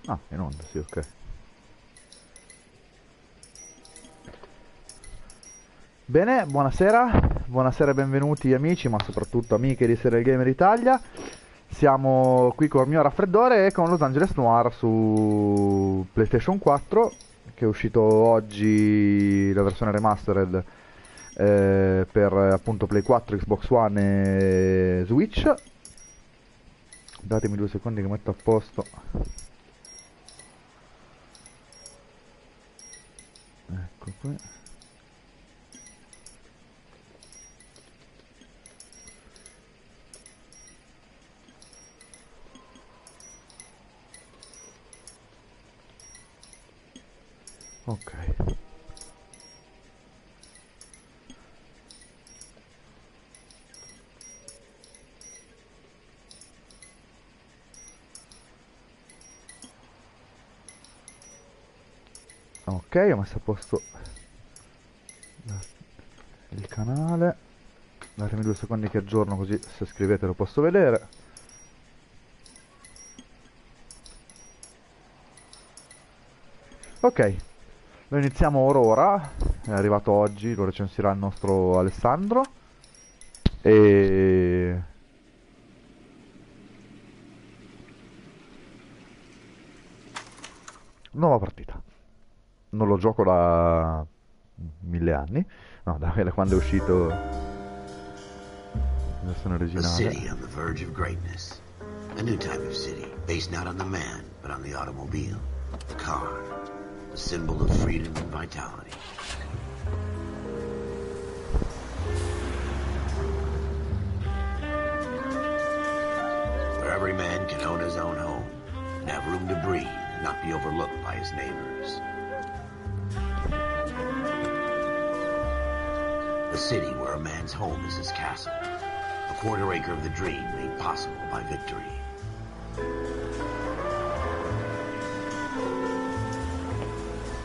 Ah, in onda, sì, ok. Bene, buonasera e benvenuti amici, ma soprattutto amiche di Serial Gamer Italia. Siamo qui con il mio raffreddore e con Los Angeles Noire su PlayStation 4, che è uscito oggi la versione remastered per appunto Play 4, Xbox One e Switch. Datemi 2 secondi che metto a posto. Ecco qui. Ok. Ok, ho messo a posto il canale. Datemi 2 secondi che aggiorno, così se scrivete lo posso vedere. Ok, lo iniziamo ora, è arrivato oggi, lo recensirà il nostro Alessandro. E... nuova partita. Non lo gioco da 1000 anni, no, da quando è uscito la versione A originale. city on the verge of greatness. A new type of city, based not on the man, but on the automobile. The car. The symbol of freedom and vitality. Where every man can own his own home, and have room to breathe, and not be overlooked by his neighbors. A city where a man's home is his castle. A quarter acre of the dream made possible by victory.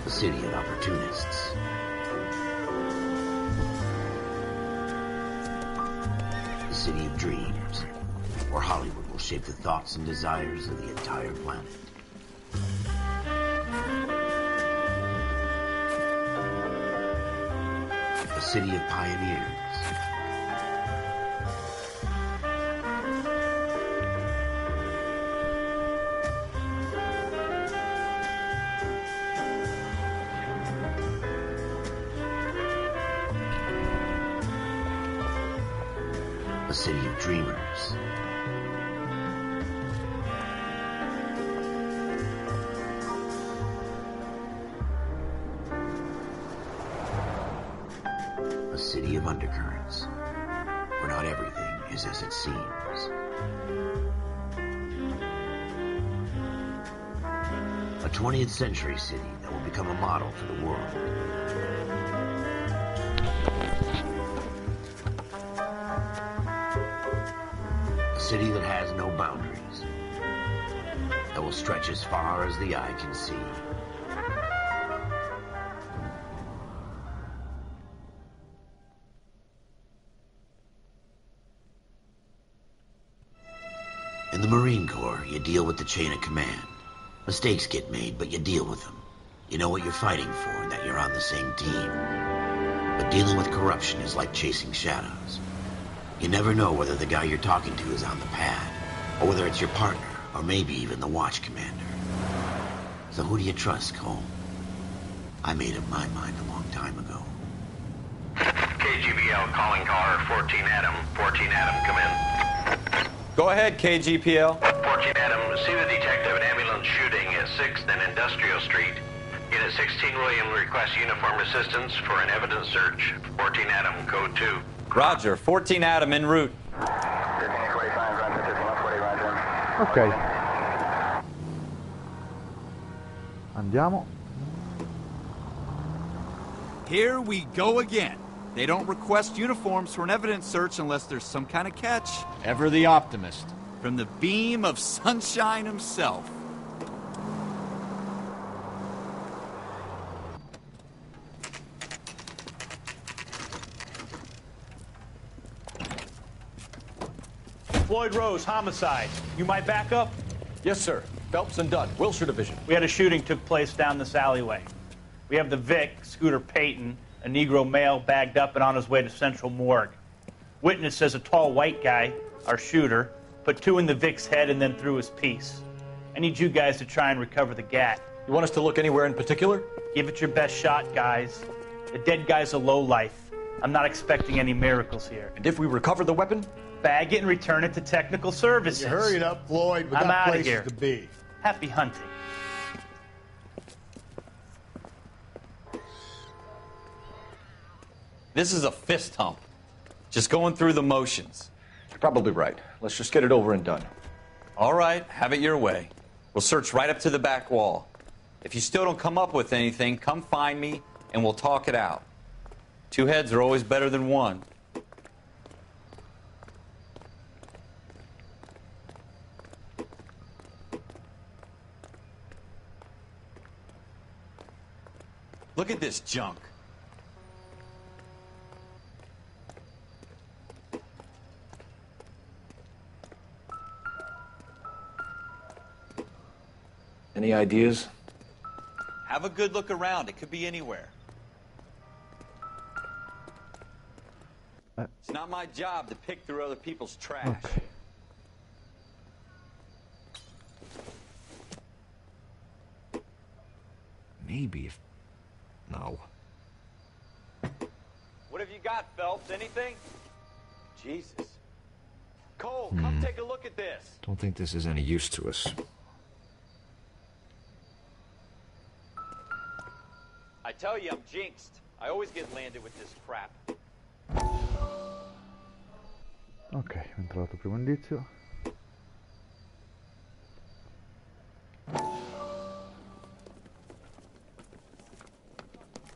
A city of opportunists. A city of dreams, where Hollywood will shape the thoughts and desires of the entire planet. A city of pioneers. A city of dreamers. A city of undercurrents, where not everything is as it seems. A 20th century city that will become a model for the world. A city that has no boundaries, that will stretch as far as the eye can see. In the Marine Corps, you deal with the chain of command. Mistakes get made, but you deal with them. You know what you're fighting for and that you're on the same team. But dealing with corruption is like chasing shadows. You never know whether the guy you're talking to is on the pad, or whether it's your partner, or maybe even the watch commander. So who do you trust, Cole? I made up my mind a long time ago. KGBL calling caller 14 Adam. 14 Adam, come in. Go ahead, KGPL. 14 Adam, see the detective at ambulance shooting at 6th and Industrial Street. Unit 16 William requests uniform assistance for an evidence search. 14 Adam, code 2. Roger, 14 Adam en route. Ok. Andiamo. Here we go again. They don't request uniforms for an evidence search unless there's some kind of catch. Ever the optimist. From the beam of sunshine himself. Floyd Rose, homicide. You might back up? Yes, sir. Phelps and Dunn, Wilshire Division. We had a shooting took place down this alleyway. We have the Vic, Scooter Payton, a Negro male bagged up and on his way to Central Morgue. Witness says a tall white guy, our shooter, put 2 in the Vic's head and then threw his piece. I need you guys to try and recover the gat. You want us to look anywhere in particular? Give it your best shot, guys. The dead guy's a lowlife. I'm not expecting any miracles here. And if we recover the weapon? Bag it and return it to technical services. You hurried up, Floyd. We I'm got outta places here. to be. Happy hunting. This is a fist hump. Just going through the motions. You're probably right. Let's just get it over and done. All right, have it your way. We'll search right up to the back wall. If you still don't come up with anything, come find me and we'll talk it out. 2 heads are always better than 1. Look at this junk. Any ideas? Have a good look around. It could be anywhere. It's not my job to pick through other people's trash. Ok. Maybe if... No. What have you got, Phelps? Anything? Jesus. Cole, come take a look at this. Don't think this is any use to us. I tell you, I'm jinxed. I always get landed with this crap. Ok, abbiamo trovato il primo indizio.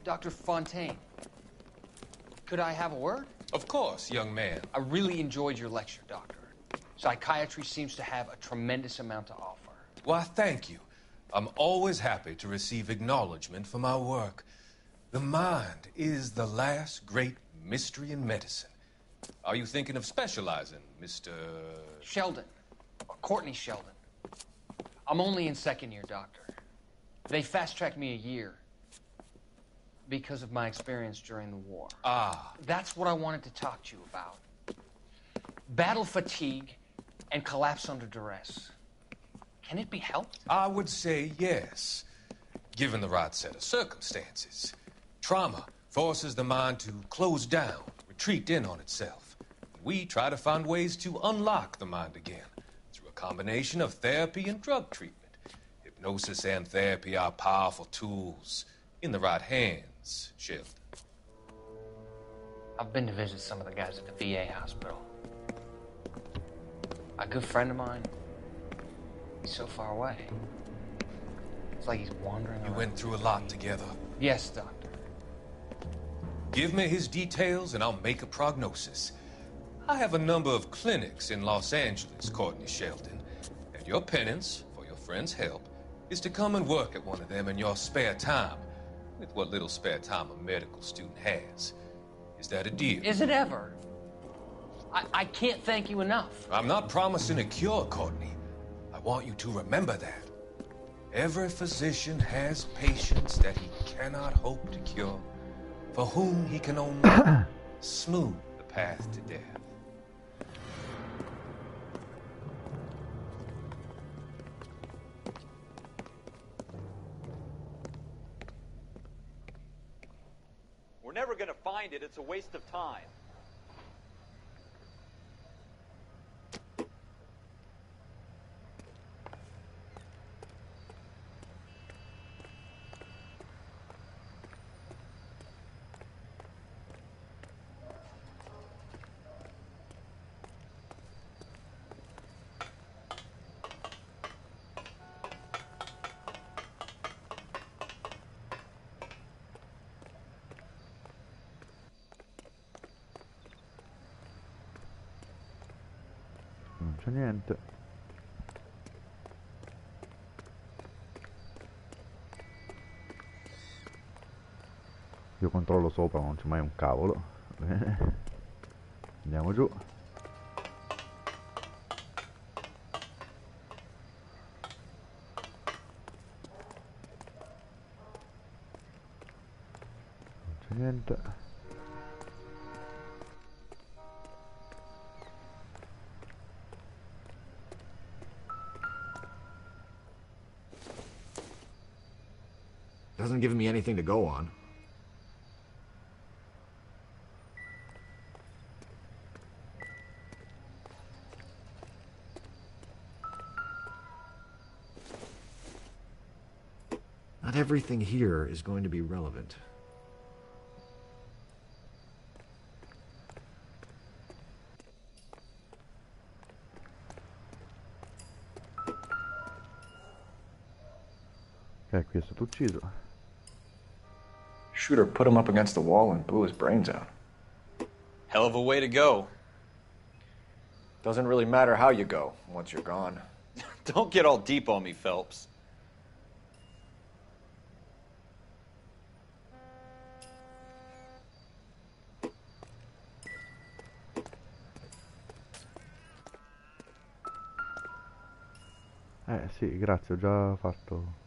Dr. Fontaine, could I have a word? Of course, young man. I really enjoyed your lecture, Doctor. Psychiatry seems to have a tremendous amount to offer. Why, thank you. I'm always happy to receive acknowledgement for my work. The mind is the last great mystery in medicine. Are you thinking of specializing, Mr. Sheldon, or Courtney Sheldon. I'm only in second year, Doctor. They fast-tracked me a year because of my experience during the war. Ah. That's what I wanted to talk to you about. Battle fatigue and collapse under duress. Can it be helped? I would say yes, given the right set of circumstances. Trauma forces the mind to close down, retreat in on itself. We try to find ways to unlock the mind again through a combination of therapy and drug treatment. Hypnosis and therapy are powerful tools in the right hands, Sheldon. I've been to visit some of the guys at the VA hospital. A good friend of mine, he's so far away. It's like he's wandering around. You went through a lot together. Yes, Doctor. Give me his details and I'll make a prognosis. I have a number of clinics in Los Angeles, Courtney Sheldon, and your penance, for your friend's help, is to come and work at one of them in your spare time, with what little spare time a medical student has. Is that a deal? Is it ever? I can't thank you enough. I'm not promising a cure, Courtney. I want you to remember that. Every physician has patients that he cannot hope to cure, for whom he can only smooth the path to death. We're never going to find it. It's a waste of time. Non c'è niente. Io controllo sopra, non c'è mai un cavolo. Bene. Andiamo giù. Niente. Doesn't give me anything to go on. Not everything here is going to be relevant. Ok, qui è stato ucciso. Shooter put him up against the wall and blew his brains out. Hell of a way to go. Doesn't really matter how you go once you're gone. Don't get all deep on me, Phelps. Sì, grazie, ho già fatto.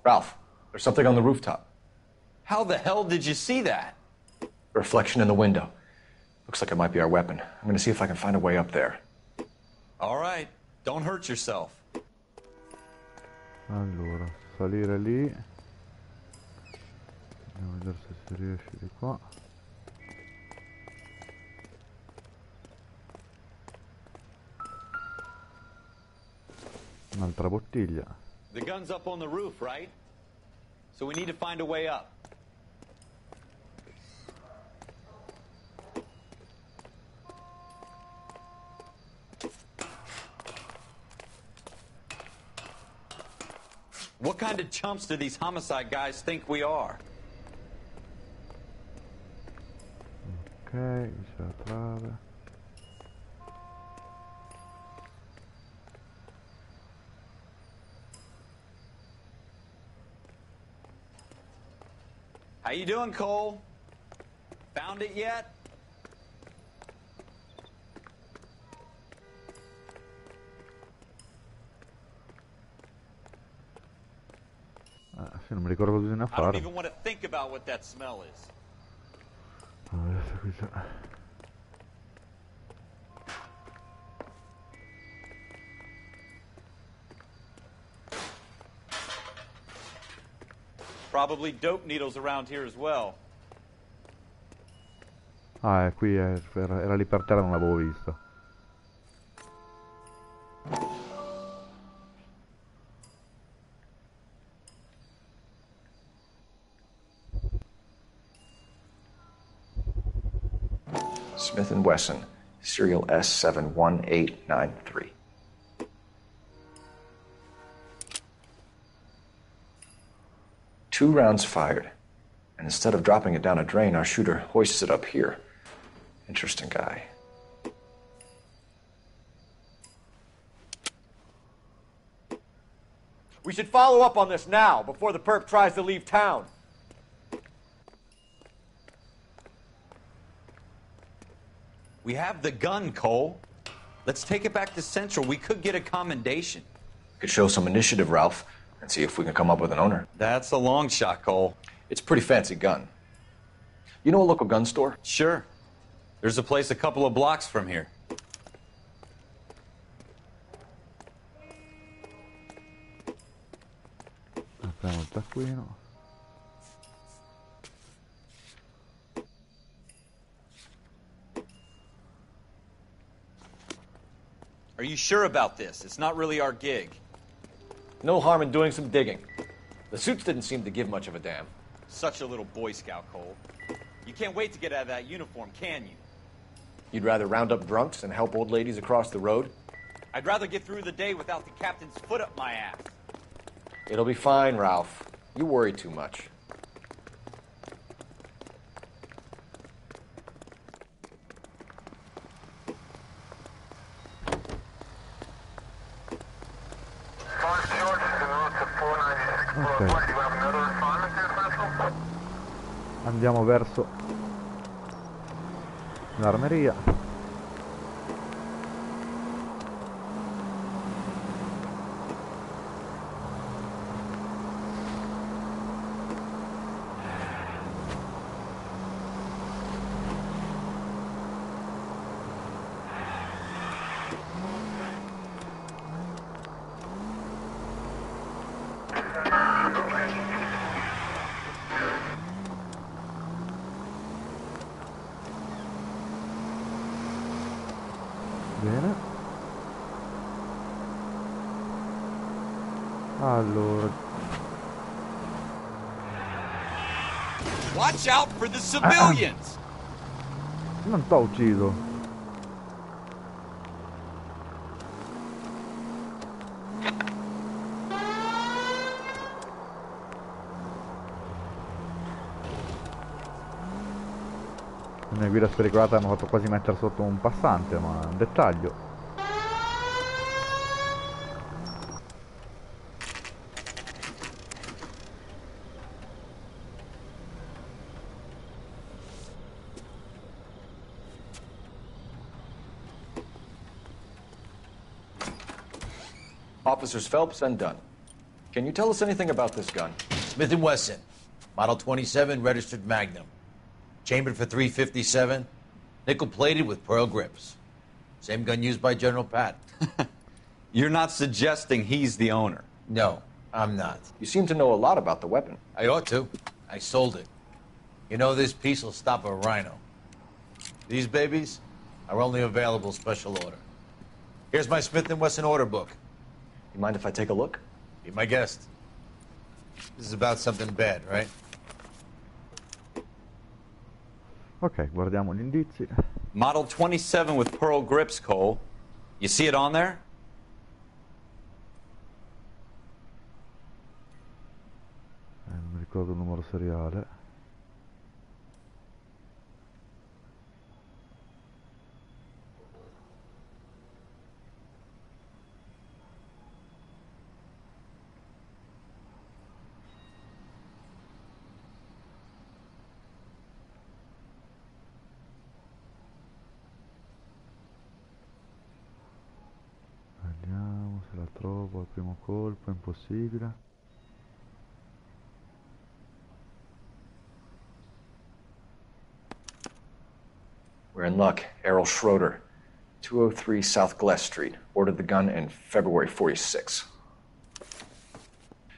Ralph, there's something on the rooftop. How the hell did you see that? A reflection in the window. Looks like it might be our weapon. I'm gonna see if I can find a way up there. All right, don't hurt yourself. Allora, salire lì. Andiamo a vedere se si riesce di qua. Un'altra bottiglia. The gun's up on the roof, right? So we need to find a way up. What kind of chumps do these homicide guys think we are? Ok, c'è la trave. How you doing, Cole? Found it yet? Sì, non mi ricordo cosa bisogna I don't fare. even want to think about what that smell is. Adesso qui c'è. Probably dope needles around here as well. Ah, qui era lì per terra, non l'avevo visto. Smith & Wesson, serial S71893. Two rounds fired, and instead of dropping it down a drain, our shooter hoists it up here. Interesting guy. We should follow up on this now, before the perp tries to leave town. We have the gun, Cole. Let's take it back to Central. We could get a commendation. We could show some initiative, Ralph, and see if we can come up with an owner. That's a long shot, Cole. It's a pretty fancy gun. You know a local gun store? Sure. There's a place a couple of blocks from here. Apriamo il taccuino. Are you sure about this? It's not really our gig. No harm in doing some digging. The suits didn't seem to give much of a damn. Such a little Boy Scout, Cole. You can't wait to get out of that uniform, can you? You'd rather round up drunks and help old ladies across the road? I'd rather get through the day without the captain's foot up my ass. It'll be fine, Ralph. You worry too much. Ok. Andiamo verso L'armeria. Bene. Allora. Watch out for the civilians! Non t'ho ucciso. Una guida spericolata hanno fatto quasi mettere sotto un passante, ma è un dettaglio. Officers Phelps and Dunn. Can you tell us anything about this gun? Smith & Wesson, Model 27, registered Magnum. Chambered for .357, nickel-plated with pearl grips. Same gun used by General Patton. You're not suggesting he's the owner? No, I'm not. You seem to know a lot about the weapon. I ought to. I sold it. You know, this piece will stop a rhino. These babies are only available special order. Here's my Smith & Wesson order book. You mind if I take a look? Be my guest. This is about something bad, right? Ok, guardiamo gli indizi. Model 27 with pearl grips, Cole. You see it on there? Non mi ricordo il numero seriale. Vediamo se la trovo al primo colpo, è impossibile. We're in luck. Errol Schroeder, 203 South Glass Street. Ordered the gun in February 46.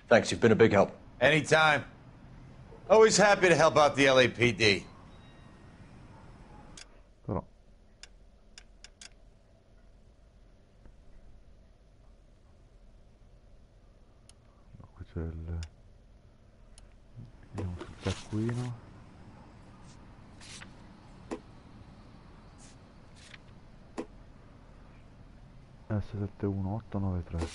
Thanks, you've been a big help. Anytime. Always happy to help out the LAPD. Però no, qui c'è il... Vediamo sul taccuino. S71893.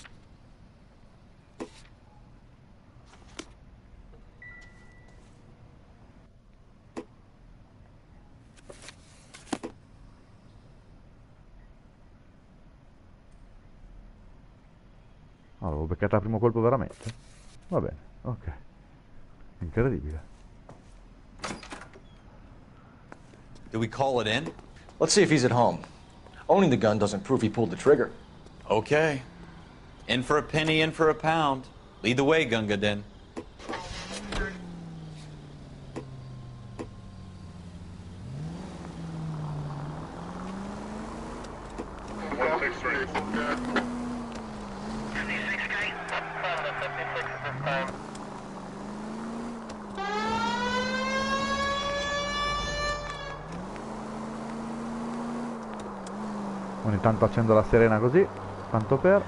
Allora, l'ho beccata al primo colpo veramente? Va bene, ok. Incredibile. Do we call it in? Let's see if he's at home. Owning the gun doesn't prove he pulled the trigger. Okay. In for a penny, in for a pound. Lead the way, Gunga Din. Ogni tanto accendo la sirena così, tanto per...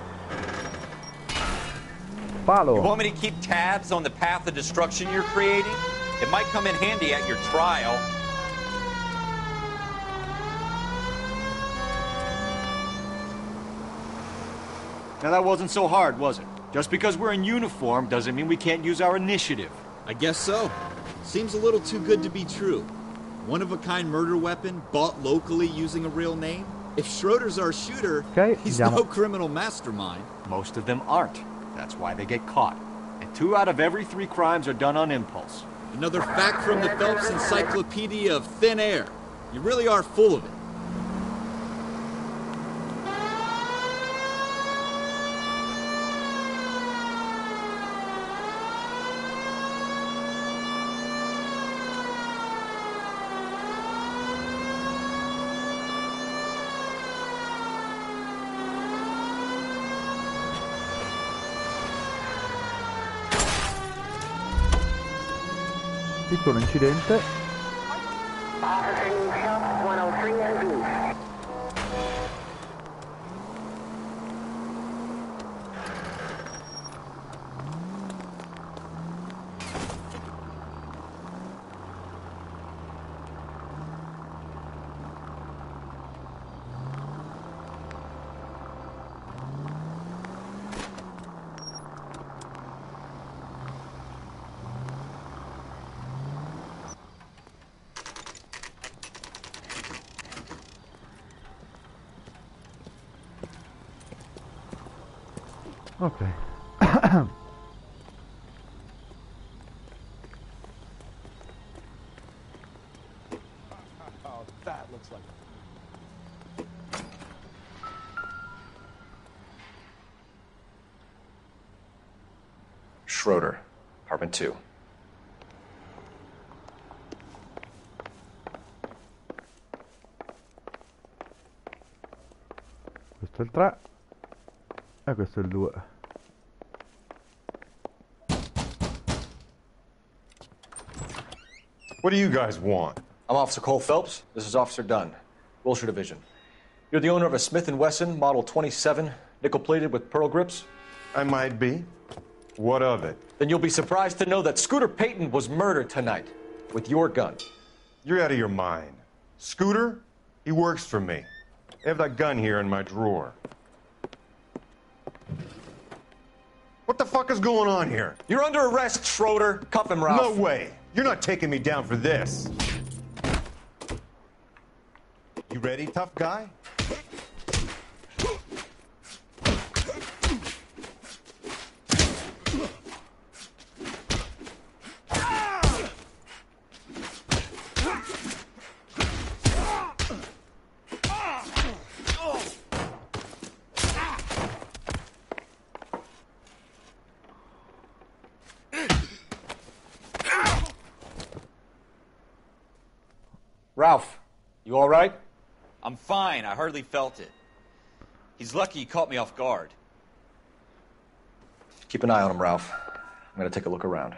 Palo! You want me to keep tabs on the path of destruction you're creating? It might come in handy at your trial. Now that wasn't so hard, was it? Just because we're in uniform doesn't mean we can't use our initiative. I guess so. Seems a little too good to be true. One-of-a-kind murder weapon bought locally using a real name? If Schroeder's our shooter, he's no criminal mastermind. Most of them aren't. That's why they get caught. And 2 out of every 3 crimes are done on impulse. Another fact from the Phelps Encyclopedia of Thin Air. You really are full of it. Piccolo incidente. Ok. Oh, that looks like Schroeder, apartment 2. Questo è il 3 e questo è il 2. What do you guys want? I'm Officer Cole Phelps. This is Officer Dunn, Wilshire Division. You're the owner of a Smith & Wesson Model 27, nickel-plated with pearl grips? I might be. What of it? Then you'll be surprised to know that Scooter Payton was murdered tonight with your gun. You're out of your mind. Scooter? He works for me. I have that gun here in my drawer. What the fuck is going on here? You're under arrest, Schroeder. Cuff him, Ralph. No way. You're not taking me down for this. You ready, tough guy? Ralph, you all right? I'm fine. I hardly felt it. He's lucky he caught me off guard. Keep an eye on him, Ralph. I'm gonna take a look around.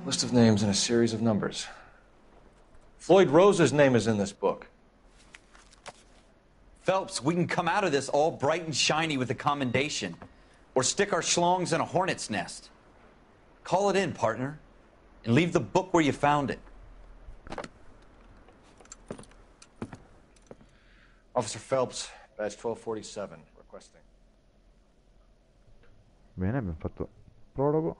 List of names and a series of numbers. Floyd Rose's name is in this book. Phelps, we can come out of this all bright and shiny with a commendation. Or stick our schlongs in a hornet's nest. Call it in, partner. And leave the book where you found it. Officer Phelps, badge 1247, requesting. Bene, abbiamo fatto prologo.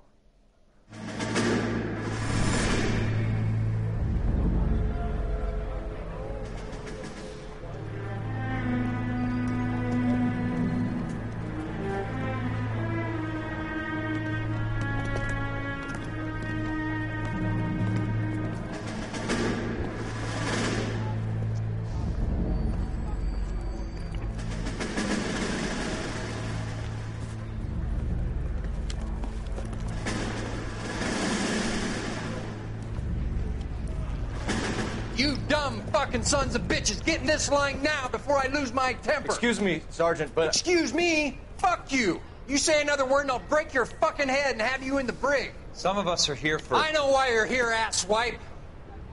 You dumb fucking sons of bitches, get in this line now before I lose my temper. Excuse me, Sergeant, but... Excuse me? Fuck you. You say another word and I'll break your fucking head and have you in the brig. Some of us are here for... I know why you're here, asswipe.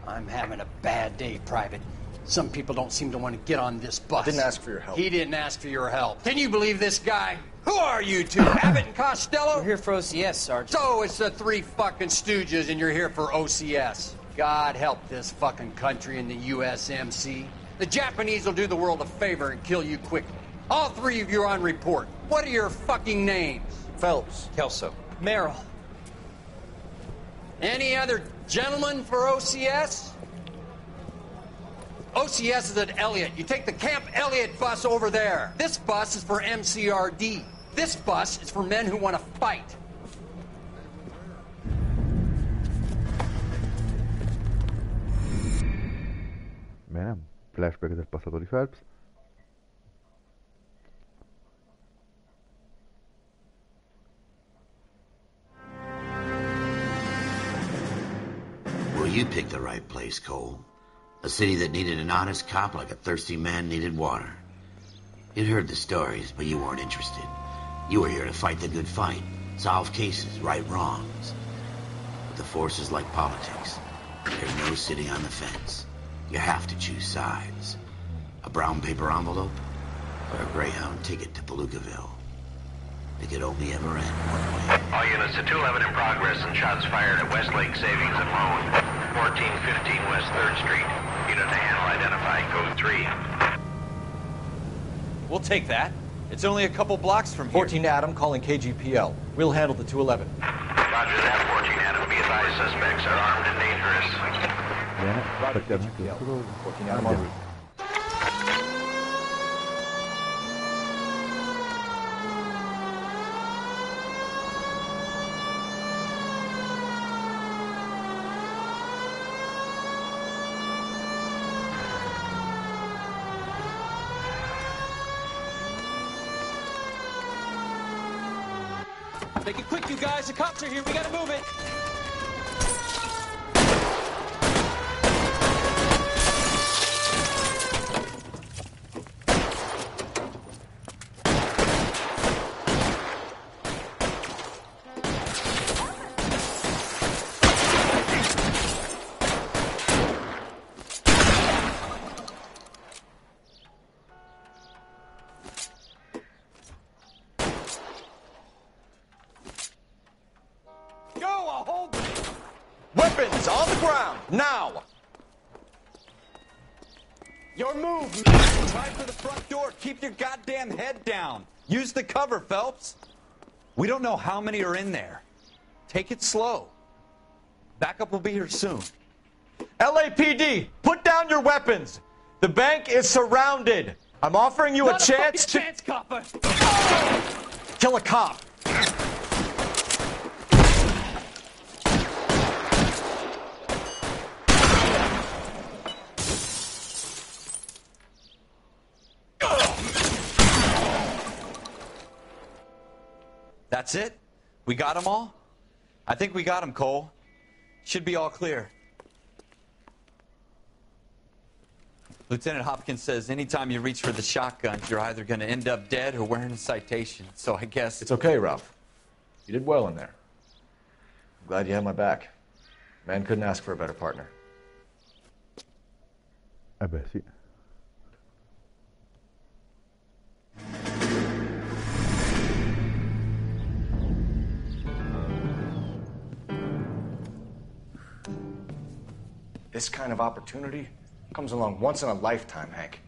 I'm having a bad day, Private. Some people don't seem to want to get on this bus. I didn't ask for your help. He didn't ask for your help. Can you believe this guy? Who are you two? Abbott and Costello? We're here for OCS, Sergeant. So it's the three fucking stooges and you're here for OCS. God help this fucking country and the USMC. The Japanese will do the world a favor and kill you quickly. All three of you are on report. What are your fucking names? Phelps. Kelso. Merrill. Any other gentlemen for OCS? OCS is at Elliott. You take the Camp Elliott bus over there. This bus is for MCRD. This bus is for men who want to fight. Bene, flashback del passato di Phelps. Well, you picked the right place, Cole. A city that needed an honest cop like a thirsty man needed water. You'd heard the stories, but you weren't interested. You were here to fight the good fight, solve cases, right wrongs. But the force is like politics. There's no sitting on the fence. You have to choose sides. A brown paper envelope or a Greyhound ticket to Palookaville. It could only ever end one way. All units to 211 in progress and shots fired at Westlake Savings and Loan, 1415 West 3rd Street. Unit to handle identified, code 3. We'll take that. It's only a couple blocks from here. 14 Adam calling KGPL. We'll handle the 211. Roger that, 14 Adam. Be advised, suspects are armed and dangerous. Bene, aspettiamo 14 Adam en route. Make it quick, you guys. The cops are here. We gotta move it. Weapons on the ground, now! Your move, man. Try for the front door. Keep your goddamn head down. Use the cover, Phelps. We don't know how many are in there. Take it slow. Backup will be here soon. LAPD, put down your weapons. The bank is surrounded. I'm offering you a chance to... chance, copper. Kill a cop. That's it? We got them all? I think we got them, Cole. Should be all clear. Lieutenant Hopkins says anytime you reach for the shotguns, you're either going to end up dead or wearing a citation. So I guess... It's okay, Ralph. You did well in there. I'm glad you had my back. Man couldn't ask for a better partner. Eh beh, sì. This kind of opportunity comes along once in a lifetime, Hank.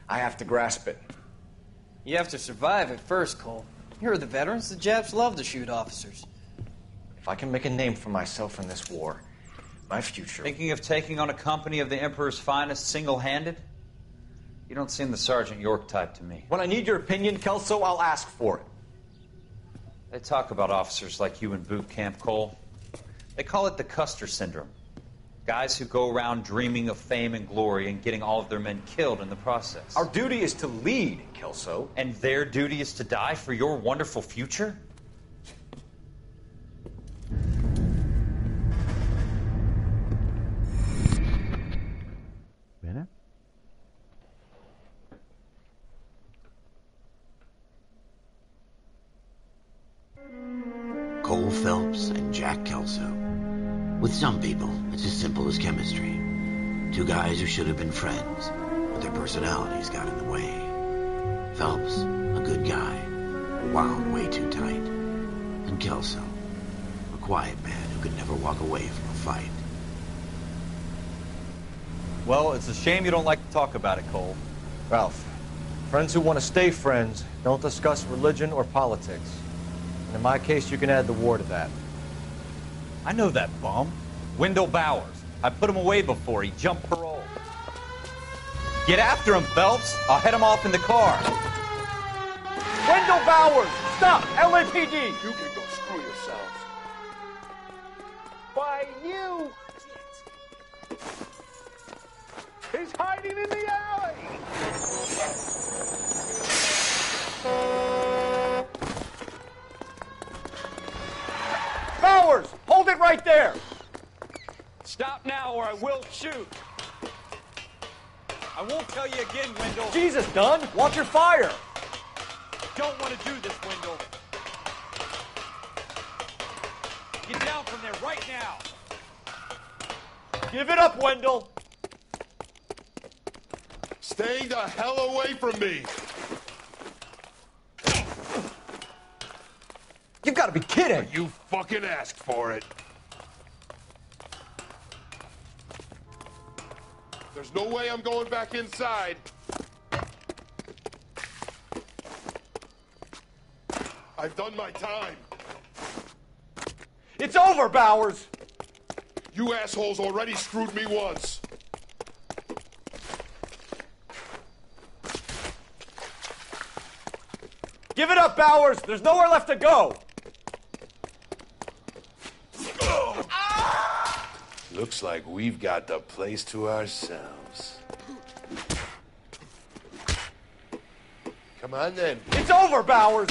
I have to grasp it. You have to survive it first, Cole. You're the veterans. The Japs love to shoot officers. If I can make a name for myself in this war, my future... Thinking of taking on a company of the Emperor's finest single-handed? You don't seem the Sergeant York type to me. When I need your opinion, Kelso, I'll ask for it. They talk about officers like you in boot camp, Cole. They call it the Custer Syndrome. Guys who go around dreaming of fame and glory and getting all of their men killed in the process. Our duty is to lead, Kelso. And their duty is to die for your wonderful future? Bene. Cole Phelps and Jack Kelso. With some people, it's as simple as chemistry. Two guys who should have been friends, but their personalities got in the way. Phelps, a good guy, wound way too tight. And Kelso, a quiet man who could never walk away from a fight. Well, it's a shame you don't like to talk about it, Cole. Ralph, friends who want to stay friends don't discuss religion or politics. And in my case, you can add the war to that. I know that bum. Wendell Bowers. I put him away before. He jumped parole. Get after him, Phelps. I'll head him off in the car. Wendell Bowers! Stop! LAPD! You can go screw yourselves. Why, you! He's hiding in the alley! Bowers! Hold it right there! Stop now or I will shoot. I won't tell you again, Wendell. Jesus, Dunn! Watch your fire! Don't want to do this, Wendell. Get down from there right now. Give it up, Wendell! Stay the hell away from me! You've got to be kidding! You fucking asked for it. There's no way I'm going back inside. I've done my time. It's over, Bowers! You assholes already screwed me once. Give it up, Bowers! There's nowhere left to go! Looks like we've got the place to ourselves. Come on then. It's over, Bowers!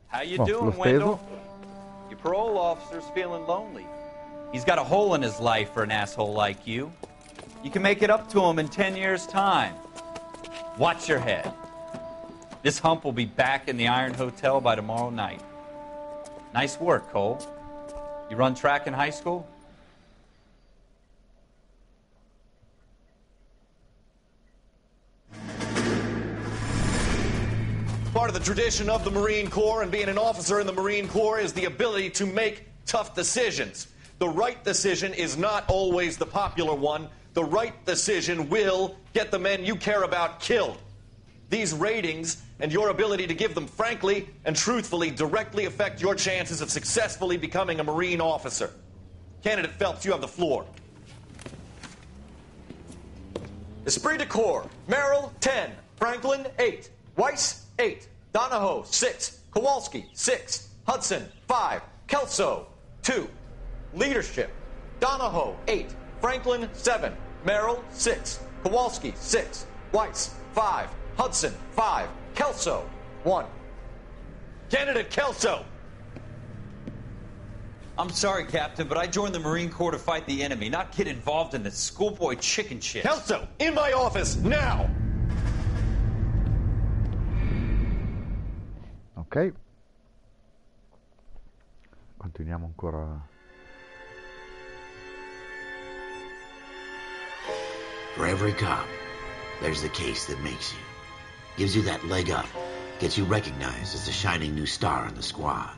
How you doing, Wendell? Your parole officer's feeling lonely. He's got a hole in his life for an asshole like you. You can make it up to him in 10 years' time. Watch your head. This hump will be back in the Iron Hotel by tomorrow night. Nice work, Cole. You run track in high school? Part of the tradition of the Marine Corps and being an officer in the Marine Corps is the ability to make tough decisions. The right decision is not always the popular one. The right decision will get the men you care about killed. These ratings and your ability to give them frankly and truthfully directly affect your chances of successfully becoming a Marine officer. Candidate Phelps, you have the floor. Esprit de Corps, Merrill, 10. Franklin, 8. Weiss, 8. Donahoe, 6. Kowalski, 6. Hudson, 5. Kelso, 2. Leadership, Donahoe, 8. Franklin, 7. Merrill, 6. Kowalski, 6. Weiss, 5. Hudson, 5. Kelso, 1. Candidate Kelso. I'm sorry, Captain, but I joined the Marine Corps to fight the enemy, not get involved in this schoolboy chicken shit. Kelso, in my office, now! Ok. Continuiamo ancora. For every cop, there's the case that makes you. Gives you that leg up. Gets you recognized as the shining new star in the squad.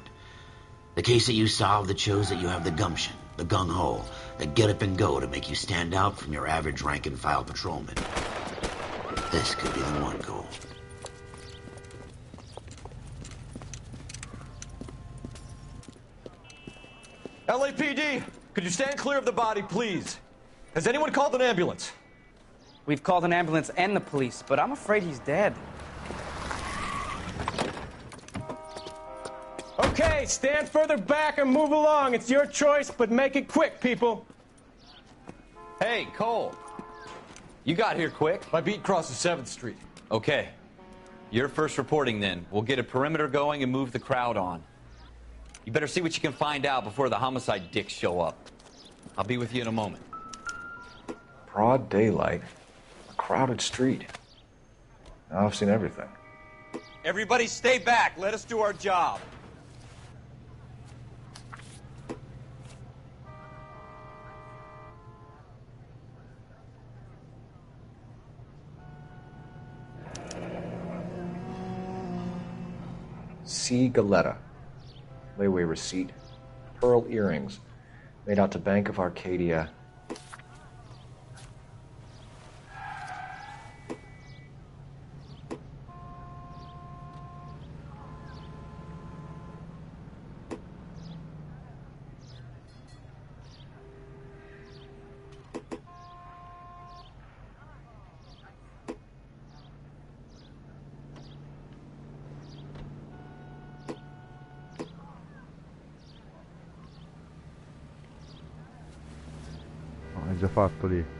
The case that you solve that shows that you have the gumption, the gung-ho, the get up and go to make you stand out from your average rank-and-file patrolman. This could be the one, Cole. LAPD, could you stand clear of the body, please? Has anyone called an ambulance? We've called an ambulance and the police, but I'm afraid he's dead. Okay, stand further back and move along. It's your choice, but make it quick, people. Hey, Cole. You got here quick. My beat crosses 7th Street. Okay. You're first reporting then. We'll get a perimeter going and move the crowd on. You better see what you can find out before the homicide dicks show up. I'll be with you in a moment. Broad daylight. A crowded street. Now I've seen everything. Everybody stay back. Let us do our job. C. Galetta. Layaway receipt. Pearl earrings. Made out to Bank of Arcadia. È già fatto lì.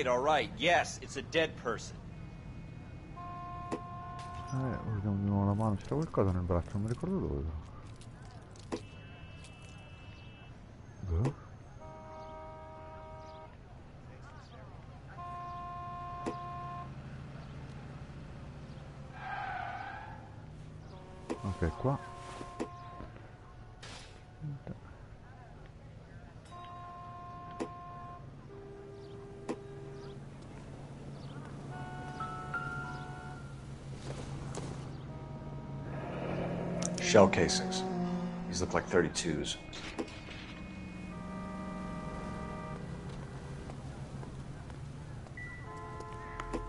All right. Yes, it's a dead person. Usiamo di nuovo la mano, c'era qualcosa nel braccio, non mi ricordo dove. Ok, qua. Shell casings. These look like 32s.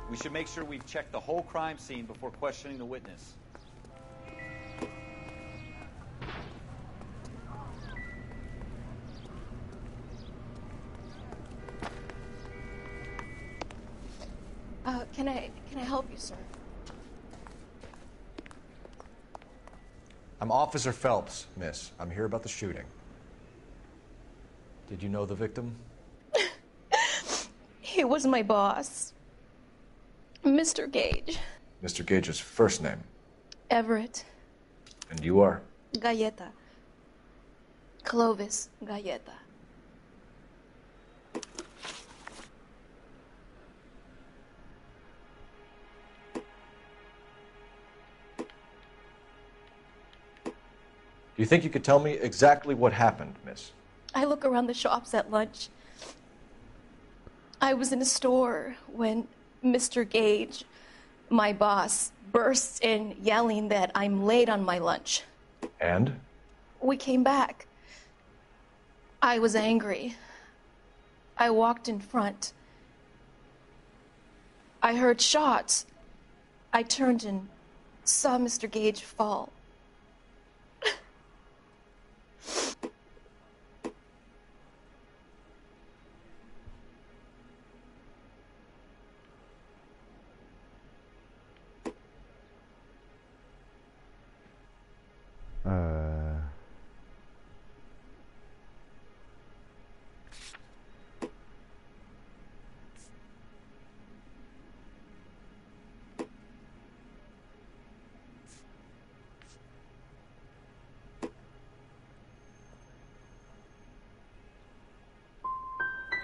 We should make sure we've checked the whole crime scene before questioning the witness. Can I help you, sir? I'm Officer Phelps, miss. I'm here about the shooting. Did you know the victim? He was my boss, Mr. Gage. Mr. Gage's first name. Everett. And you are? Galleta. Clovis Galleta. Do you think you could tell me exactly what happened, miss? I look around the shops at lunch. I was in a store when Mr. Gage, my boss, bursts in yelling that I'm late on my lunch. And? We came back. I was angry. I walked in front. I heard shots. I turned and saw Mr. Gage fall.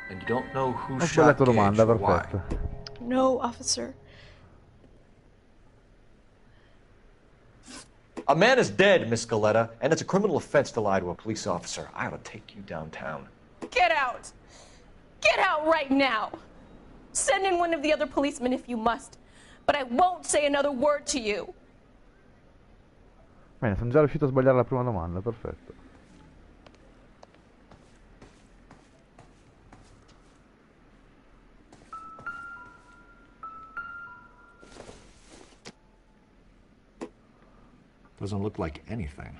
And you don't know who Ecco la shot tua Gage domanda, or why? perfetto. No, officer. A man is dead, Miss Galletta, and it's a criminal offense to lie to a police officer. I ought to take you downtown. Get out! Get out right now! Send in one of the other policemen if you must, but I won't say another word to you. Bene, sono già riuscito a sbagliare la prima domanda, perfetto. Doesn't look like anything.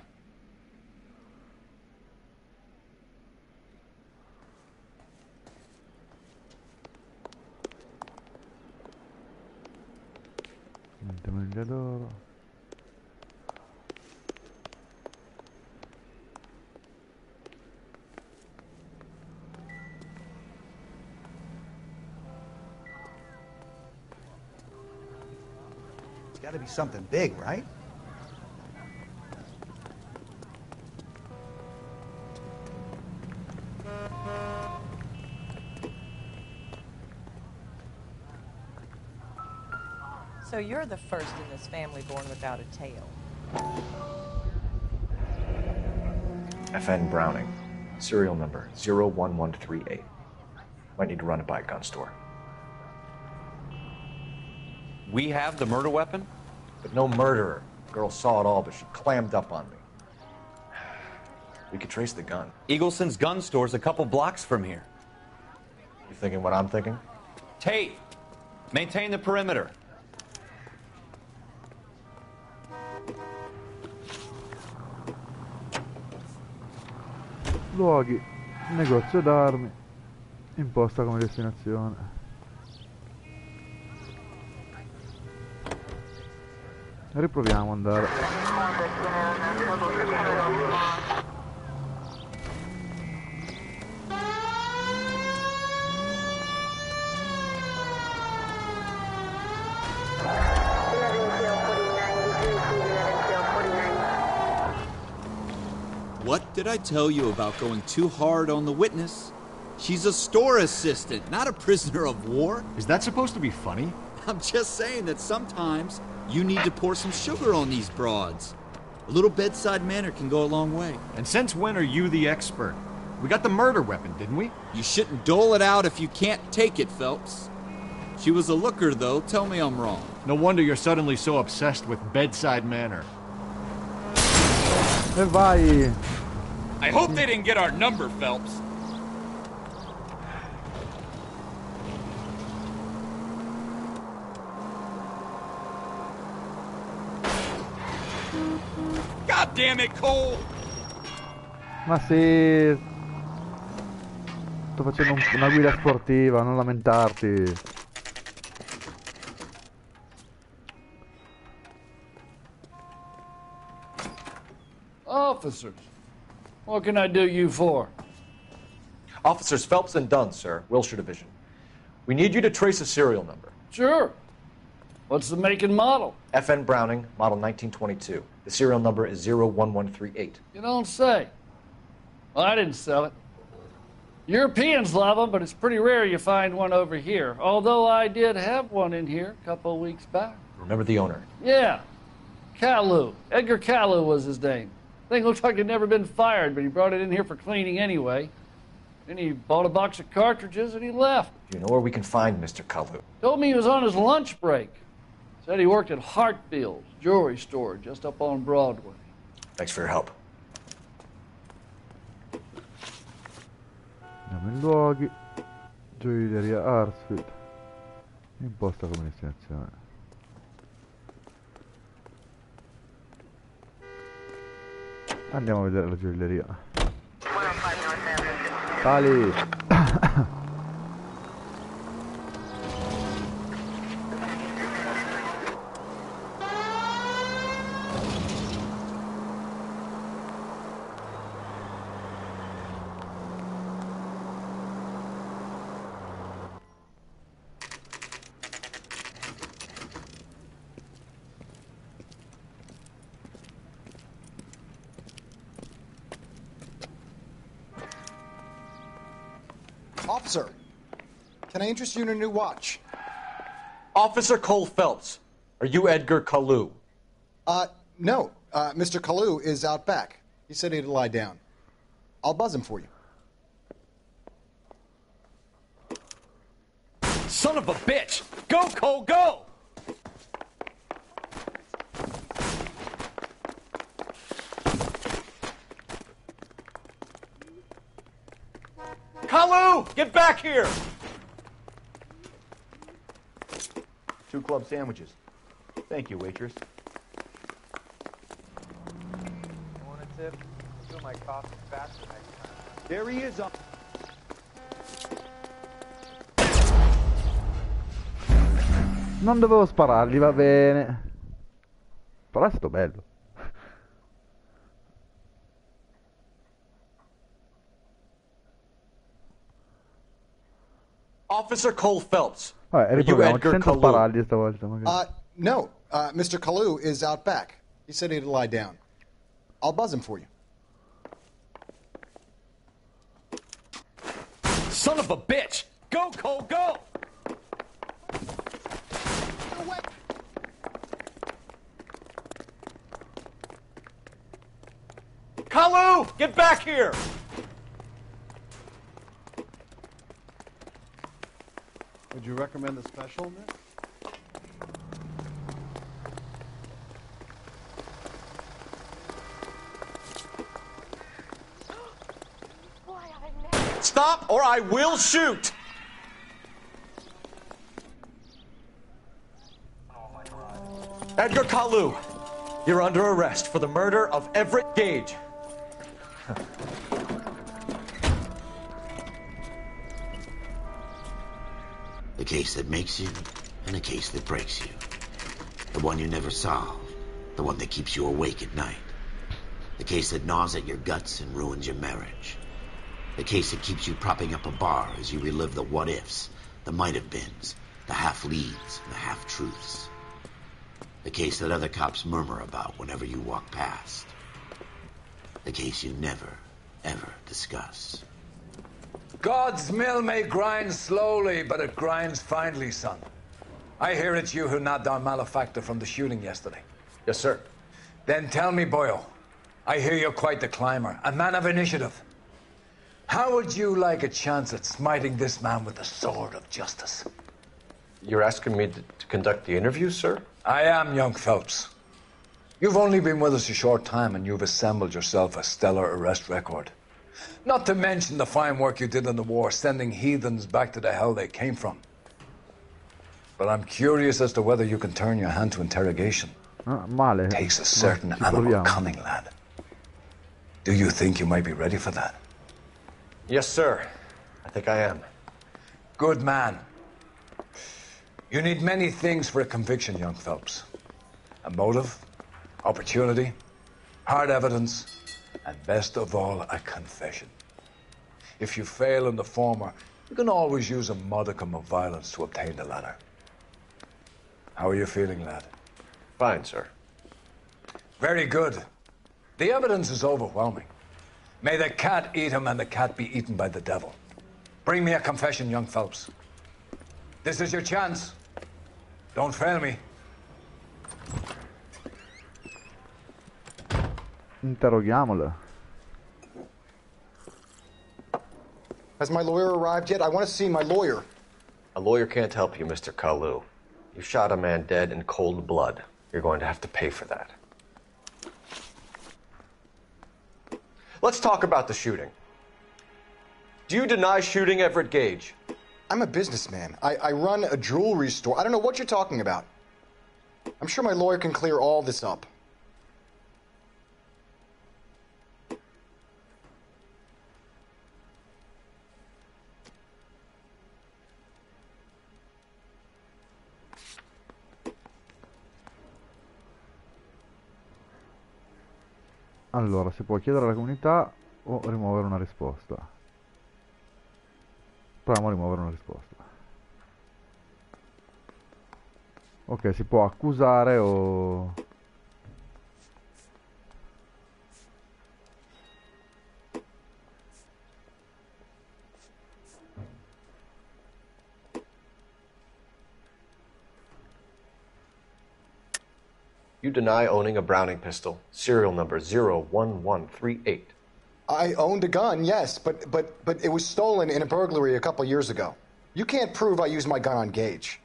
Niente mangiadoro. It's got to be something big, right? So you're the first in this family born without a tail. FN Browning. Serial number 01138. Might need to run it by a gun store. We have the murder weapon? But no murderer. The girl saw it all, but she clammed up on me. We could trace the gun. Eagleson's gun store's a couple blocks from here. You thinking what I'm thinking? Tate, maintain the perimeter. Luoghi, negozio d'armi, imposta come destinazione. Riproviamo ad andare. What did I tell you about going too hard on the witness? She's a store assistant, not a prisoner of war. Is that supposed to be funny? I'm just saying that sometimes you need to pour some sugar on these broads. A little bedside manner can go a long way. And since when are you the expert? We got the murder weapon, didn't we? You shouldn't dole it out if you can't take it, Phelps. She was a looker, though. Tell me I'm wrong. No wonder you're suddenly so obsessed with bedside manner. E vai! I hope they didn't get our number, Phelps. God damn it, Cole! Ma sì! Sto facendo una guida sportiva, non lamentarti. Officers, what can I do you for? Officers Phelps and Dunn, sir, Wilshire Division. We need you to trace a serial number. Sure. What's the make and model? FN Browning, model 1922. The serial number is 01138. You don't say. Well, I didn't sell it. Europeans love them, but it's pretty rare you find one over here. Although I did have one in here a couple of weeks back. Remember the owner? Yeah. Caillou. Edgar Caillou was his name. Thing looks like it'd never been fired, but he brought it in here for cleaning anyway. Then he bought a box of cartridges and he left. Do you know where we can find Mr. Caillou? Told me he was on his lunch break. Said he worked at Hartfield's jewelry store just up on Broadway. Thanks for your help. Andiamo in luoghi. Gioielleria Hartsfield. Imposta come destinazione. Andiamo a vedere la gioielleria. Sali! Officer, can I interest you in a new watch? Officer Cole Phelps, are you Edgar Caillou? No. Mr. Caillou is out back. He said he'd lie down. I'll buzz him for you. Son of a bitch! Go, Cole, go! Caillou, get back here! 2 club sandwiches. Thank you, waitress. Want a tip? Fill my coffee faster next time. There he is. Non dovevo sparargli, va bene. Però è stato bello. Officer Cole Phelps. Vabbè, riproviamo, senza sparargli stavolta magari. No. Mr. Caillou is out back. He said he'd lie down. I'll buzz him for you. Son of a bitch! Go, Cole, go! Caillou, get back here! Would you recommend a special, Nick? Stop or I will shoot! Edgar Caillou, You're under arrest for the murder of Everett Gage. The case that makes you, and the case that breaks you. The one you never solve. The one that keeps you awake at night. The case that gnaws at your guts and ruins your marriage. The case that keeps you propping up a bar as you relive the what-ifs, the might-have-beens, the half-leads, and the half-truths. The case that other cops murmur about whenever you walk past. The case you never, ever discuss. God's mill may grind slowly, but it grinds finely, son. I hear it's you who nabbed our malefactor from the shooting yesterday. Yes, sir. Then tell me, Boyle, I hear you're quite the climber, a man of initiative. How would you like a chance at smiting this man with the sword of justice? You're asking me to conduct the interview, sir? I am, young Phelps. You've only been with us a short time, and you've assembled yourself a stellar arrest record. Not to mention the fine work you did in the war, sending heathens back to the hell they came from. But I'm curious as to whether you can turn your hand to interrogation. Male. Takes a certain animal cunning, lad. Do you think you might be ready for that? Yes, sir. I think I am. Good man. You need many things for a conviction, young Phelps. A motive, opportunity, hard evidence, and best of all, a confession. If you fail in the former, you can always use a modicum of violence to obtain the latter. How are you feeling, lad? Fine, sir. Very good. The evidence is overwhelming. May the cat eat him and the cat be eaten by the devil. Bring me a confession, young Phelps. This is your chance. Don't fail me. Interroghiamolo. Has my lawyer arrived yet? I want to see my lawyer. A lawyer can't help you, Mr. Kalu. You shot a man dead in cold blood. You're going to have to pay for that. Let's talk about the shooting. Do you deny shooting Everett Gage? I'm a businessman. I run a jewelry store. I don't know what you're talking about. I'm sure my lawyer can clear all this up. Allora, si può chiedere alla comunità o rimuovere una risposta. Proviamo a rimuovere una risposta. Ok, si può accusare o... You deny owning a Browning pistol, serial number 01138. I owned a gun, yes, but it was stolen in a burglary a couple years ago. You can't prove I used my gun on Gage.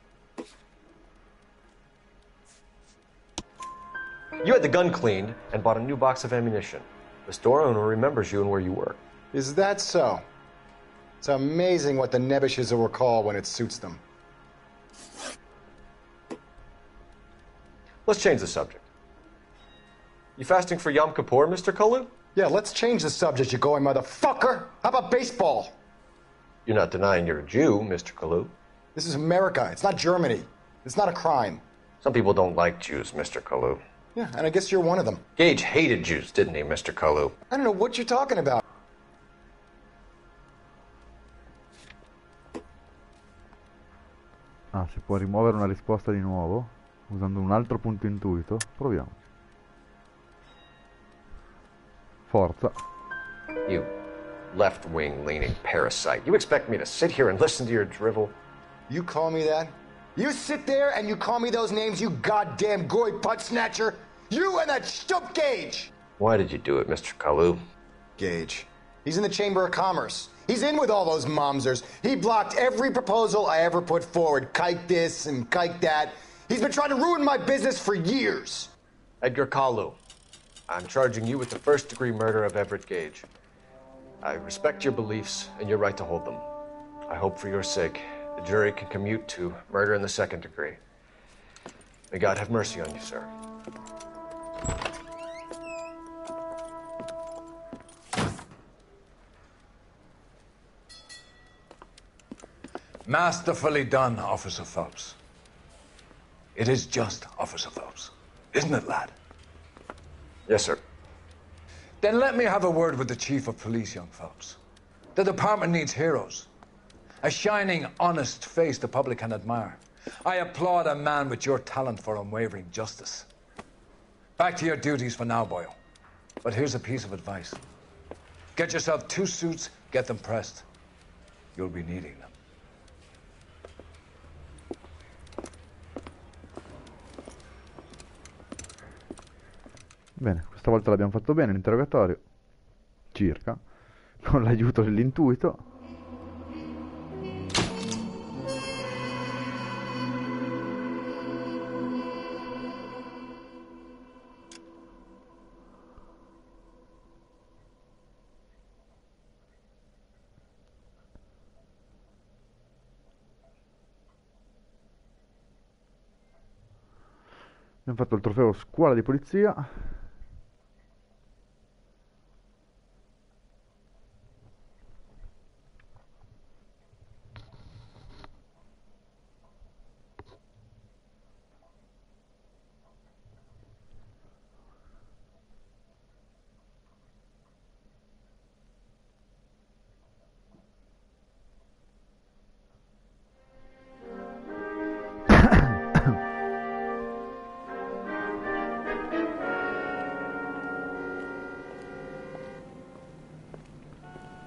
You had the gun cleaned and bought a new box of ammunition. The store owner remembers you and where you were. Is that so? It's amazing what the Nebbishes will recall when it suits them. Let's change the subject. You fasting for Yom Kippur, Mr. Kalu? Yeah, let's change the subject, you going motherfucker! How about baseball? You're not denying you're a Jew, Mr. Kalu. This is America. It's not Germany. It's not a crime. Some people don't like Jews, Mr. Kalu. Yeah, and I guess you're one of them. Gage hated Jews, didn't he, Mr. Kalu? I don't know what you're talking about. Ah, si può rimuovere una risposta di nuovo usando un altro punto intuito. Proviamo. Forza. You left-wing leaning parasite. You expect me to sit here and listen to your drivel? You call me that? You sit there and you call me those names, you goddamn goy butt snatcher? You and that stup Gage! Why did you do it, Mr. Kalu? Gage. He's in the Chamber of Commerce. He's in with all those momsers. He blocked every proposal I ever put forward. Kike this and kike that. He's been trying to ruin my business for years. Edgar Kalu, I'm charging you with the first-degree murder of Everett Gage. I respect your beliefs and your right to hold them. I hope for your sake the jury can commute to murder in the second degree. May God have mercy on you, sir. Masterfully done, Officer Phelps. It is just Officer Phelps. Isn't it, lad? Yes, sir. Then let me have a word with the Chief of Police, young Phelps. The department needs heroes. A shining, honest face the public can admire. I applaud a man with your talent for unwavering justice. Back to your duties for now, boyo. But here's a piece of advice. Get yourself 2 suits, get them pressed. You'll be needing them. Bene, questa volta l'abbiamo fatto bene l'interrogatorio. Circa. Con l'aiuto dell'intuito. Abbiamo fatto il trofeo scuola di polizia.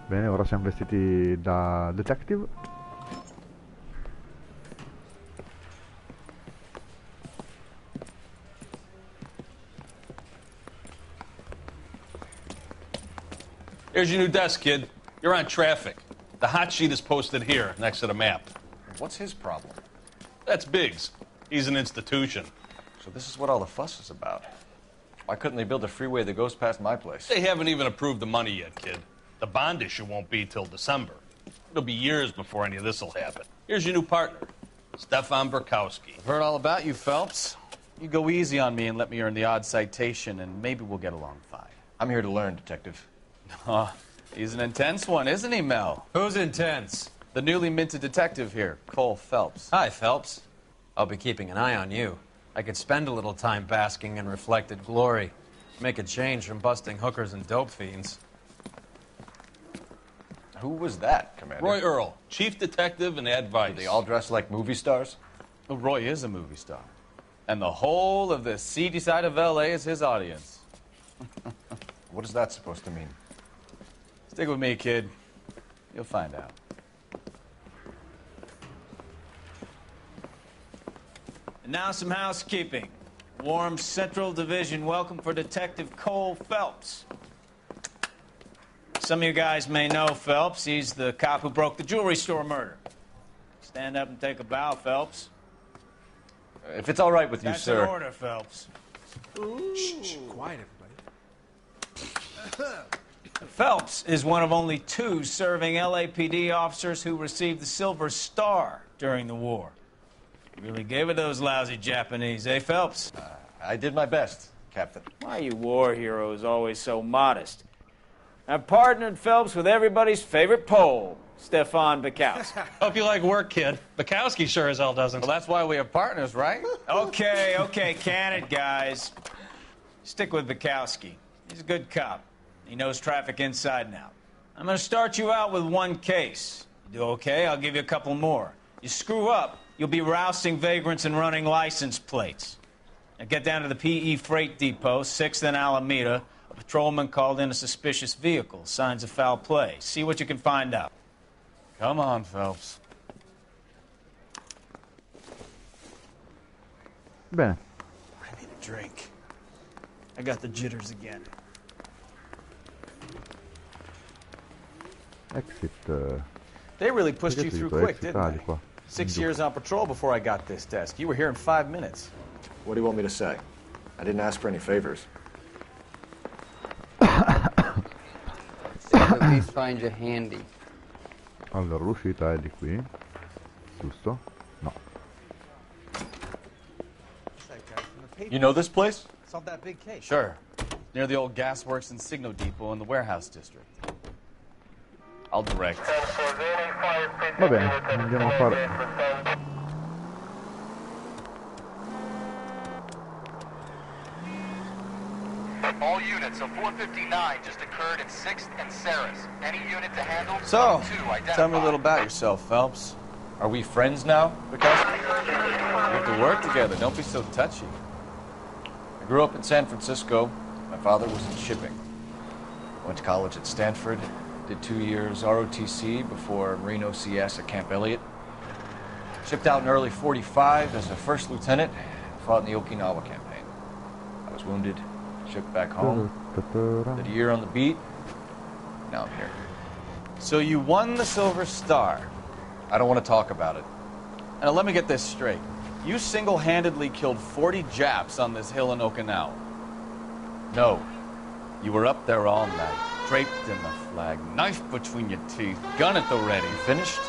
Bene, ora siamo vestiti da detective. Here's your new desk, kid. You're on traffic. The hot sheet is posted here, next to the map. What's his problem? That's Biggs. He's an institution. So this is what all the fuss is about. Why couldn't they build a freeway that goes past my place? They haven't even approved the money yet, kid. The bond issue won't be till December. It'll be years before any of this will happen. Here's your new partner, Stefan Burkowski. I've heard all about you, Phelps. You go easy on me and let me earn the odd citation, and maybe we'll get along fine. I'm here to learn, Detective. Oh, he's an intense one, isn't he, Mel? Who's intense? The newly minted detective here, Cole Phelps. Hi, Phelps. I'll be keeping an eye on you. I could spend a little time basking in reflected glory. Make a change from busting hookers and dope fiends. Who was that, Commander? Roy Earl, chief detective and advice. Do they all dress like movie stars? Well, Roy is a movie star. And the whole of the seedy side of L.A. is his audience. What is that supposed to mean? Stick with me, kid. You'll find out. And now some housekeeping. Warm Central Division welcome for Detective Cole Phelps. Some of you guys may know Phelps. He's the cop who broke the jewelry store murder. Stand up and take a bow, Phelps. If it's all right with you, That's sir. That's an order, Phelps. Shh, quiet, everybody. Phelps is one of only 2 serving LAPD officers who received the Silver Star during the war. Really gave it those lousy Japanese, eh, Phelps? I did my best, Captain. Why are you war heroes always so modest? I've partnered Phelps with everybody's favorite Pole, Stefan Burkowski. Hope you like work, kid. Burkowski sure as hell doesn't. Well, that's why we have partners, right? Okay, can it, guys. Stick with Burkowski. He's a good cop. He knows traffic inside and out. I'm going to start you out with 1 case. You do okay, I'll give you a couple more. You screw up, you'll be rousting vagrants and running license plates. Now get down to the PE Freight Depot, 6th and Alameda. A patrolman called in a suspicious vehicle. Signs of foul play. See what you can find out. Come on, Phelps. Bene. I need a drink. I got the jitters again. Exit. They really pushed you through quick, didn't they? Qua. 6 years on patrol before I got this desk. You were here in 5 minutes. What do you want me to say? I didn't ask for any favors. At least find you handy. Allora, l'uscita è di qui. Giusto? No. You know this place? Solved that big case. Sure. Near the old gasworks and Signo Depot in the warehouse district. I'll direct. Va bene, andiamo a fare. All units of 459 just occurred in 6th and Saris. Any unit to handle? So, identify. tell me a little about yourself, Phelps. Are we friends now? Because we have to work together. Don't be so touchy. I grew up in San Francisco. My father was in shipping. Went to college at Stanford. Did 2 years ROTC before Marine OCS at Camp Elliott. Shipped out in early 45 as a first lieutenant. Fought in the Okinawa campaign. I was wounded. Shipped back home. Did a year on the beat. Now I'm here. So you won the Silver Star. I don't want to talk about it. Now let me get this straight. You single-handedly killed 40 Japs on this hill in Okinawa. No. You were up there all night, draped in the flag, knife between your teeth, gun at the ready. Finished?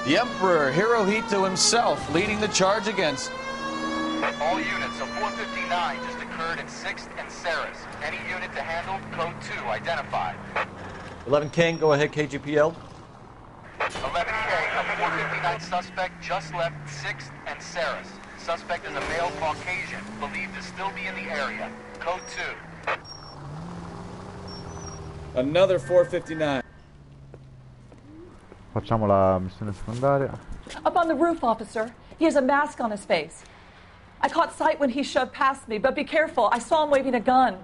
The Emperor Hirohito himself leading the charge against... All units of 459 just occurred in 6th and Saris. Any unit to handle? Code 2 identified. 11 King, go ahead, KGPL. 11K, a 459 suspect just left 6th and Saris. Suspect is a male Caucasian, believed to still be in the area. Code 2. Another 459. Facciamo la missione secondaria. Up on the roof, officer. He has a mask on his face. I caught sight when he shoved past me, but be careful. I saw him waving a gun.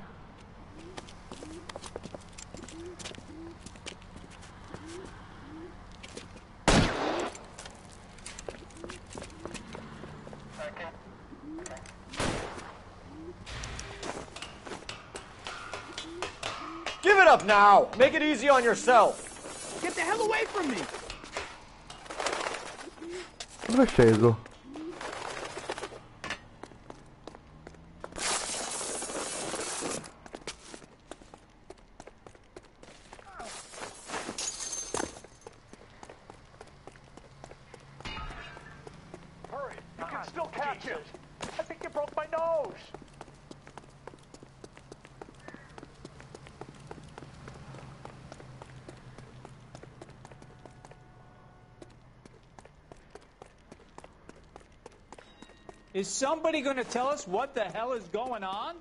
Give it up now! Make it easy on yourself! Get the hell away from me! Dove è sceso? Hurry! You can still catch it! I think you broke my nose! Is somebody going to tell us what the hell is going on?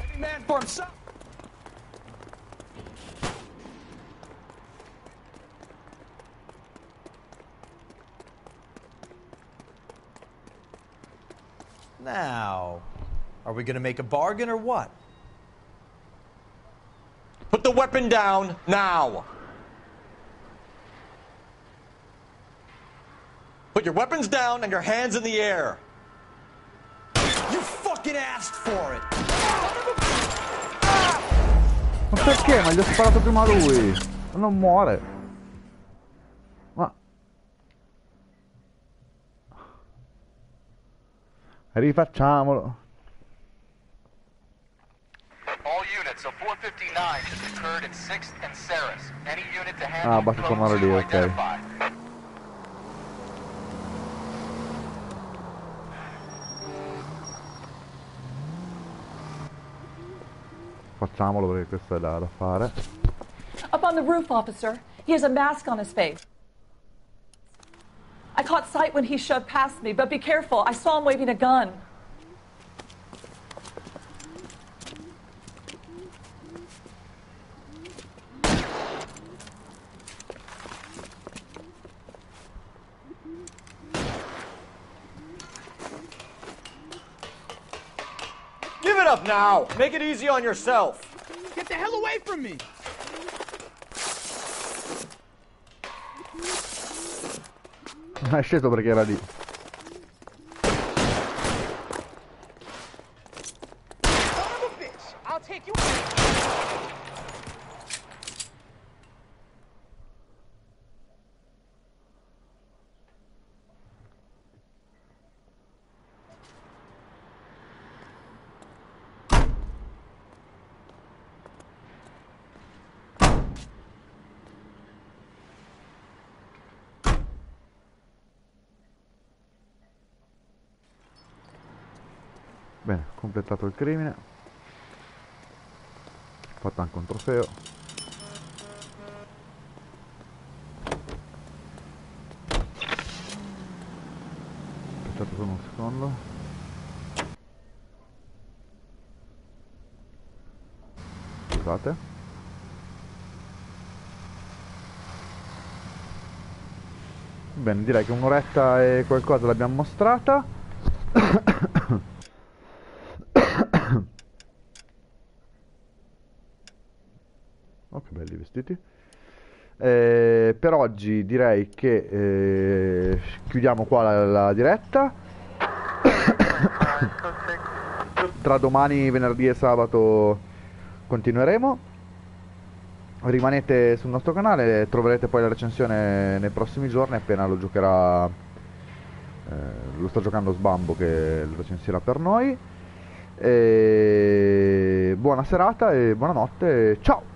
Every man for himself. Now, are we gonna make a bargain or what? Put the weapon down, now! Put your weapons down and your hands in the air! You fucking asked for it! Ma perché? Ma gli ho sparato prima lui! Ma non muore! Ma... Rifacciamolo! All units of 459 just occurred in 6th and Saris. Any unit to handle? Basta tornare lì, ok. Facciamolo perché questo è da fare. Up on the roof, officer. He has a mask on his face. I caught sight when he shoved past me, but be careful. I saw him waving a gun. Give it up now! Make it easy on yourself! Get the hell away from me! È sceso perché era lì. I'll take you. Bene, completato il crimine. Fatto anche un trofeo. Aspettate solo un secondo. Scusate. Bene, direi che un'oretta e qualcosa l'abbiamo mostrata. Oh, che belli vestiti. Per oggi direi che chiudiamo qua la diretta. Tra domani, venerdì e sabato continueremo. Rimanete sul nostro canale, troverete poi la recensione nei prossimi giorni appena lo giocherà. Lo sta giocando Sbambo, che lo recensirà per noi. Buona serata e buonanotte. Ciao!